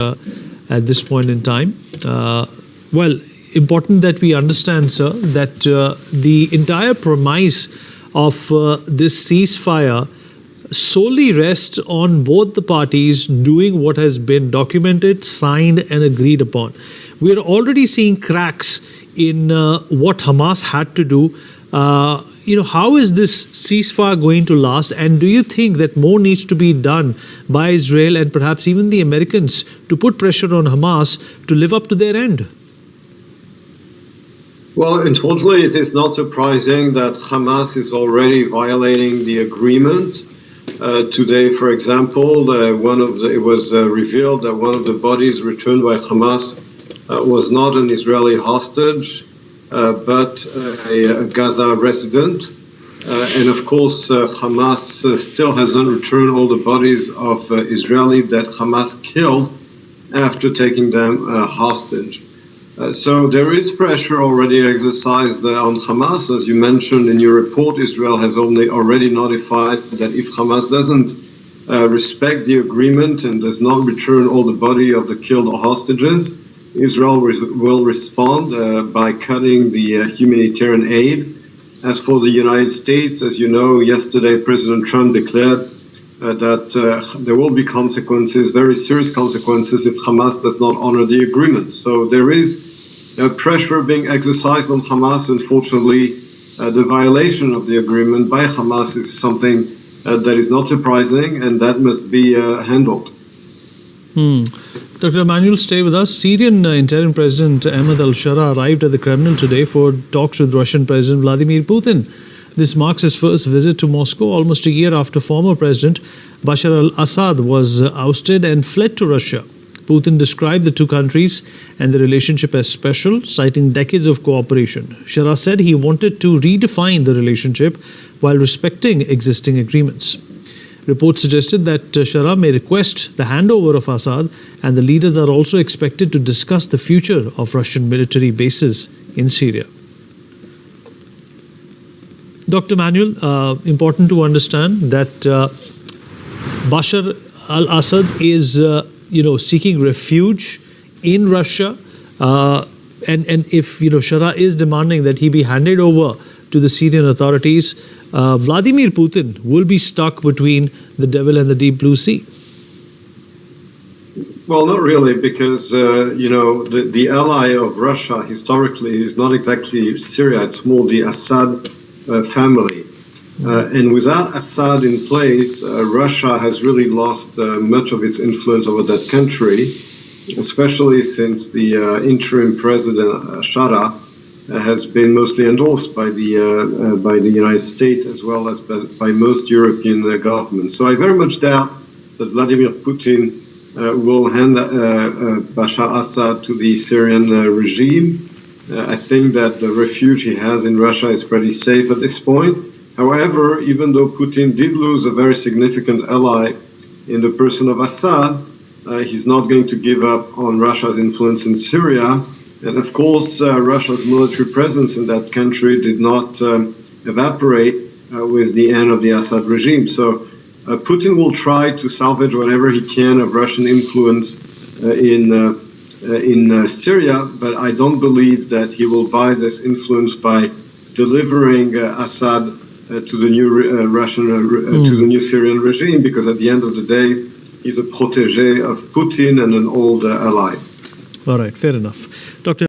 at this point in time. Important that we understand, sir, that the entire premise of this ceasefire solely rests on both the parties doing what has been documented, signed, and agreed upon. We are already seeing cracks in what Hamas had to do. How is this ceasefire going to last? And do you think that more needs to be done by Israel and perhaps even the Americans to put pressure on Hamas to live up to their end? Well, unfortunately, it is not surprising that Hamas is already violating the agreement. Today, for example, it was revealed that one of the bodies returned by Hamas was not an Israeli hostage, but a Gaza resident. And of course, Hamas still hasn't returned all the bodies of Israelis that Hamas killed after taking them hostage. So there is pressure already exercised on Hamas. As you mentioned in your report, Israel has already notified that if Hamas doesn't respect the agreement and does not return all the body of the killed hostages, Israel will respond by cutting the humanitarian aid. As for the United States, as you know, yesterday President Trump declared that there will be consequences, very serious consequences, if Hamas does not honor the agreement. So there is pressure being exercised on Hamas. Unfortunately, the violation of the agreement by Hamas is something that is not surprising, and that must be handled. Dr. Emmanuel, stay with us. Syrian interim President Ahmed al-Shara arrived at the Kremlin today for talks with Russian President Vladimir Putin. This marks his first visit to Moscow almost a year after former President Bashar al-Assad was ousted and fled to Russia. Putin described the two countries and the relationship as special, citing decades of cooperation. Shara said he wanted to redefine the relationship while respecting existing agreements. Reports suggested that Shara may request the handover of Assad, and the leaders are also expected to discuss the future of Russian military bases in Syria. Dr. Emmanuel, important to understand that Bashar al-Assad is seeking refuge in Russia, and if Shara is demanding that he be handed over to the Syrian authorities, Vladimir Putin will be stuck between the devil and the deep blue sea. Well, not really, because the ally of Russia historically is not exactly Syria; it's more the Assad family. And without Assad in place, Russia has really lost much of its influence over that country, especially since the interim president, Shara, has been mostly endorsed by the United States as well as by most European governments. So I very much doubt that Vladimir Putin will hand Bashar Assad to the Syrian regime. I think that the refuge he has in Russia is pretty safe at this point. However, even though Putin did lose a very significant ally in the person of Assad, he's not going to give up on Russia's influence in Syria. And of course, Russia's military presence in that country did not evaporate with the end of the Assad regime. So Putin will try to salvage whatever he can of Russian influence in Syria, but I don't believe that he will buy this influence by delivering Assad to the new to the new Syrian regime, because at the end of the day, he's a protégé of Putin and an old ally. All right, fair enough. Dr.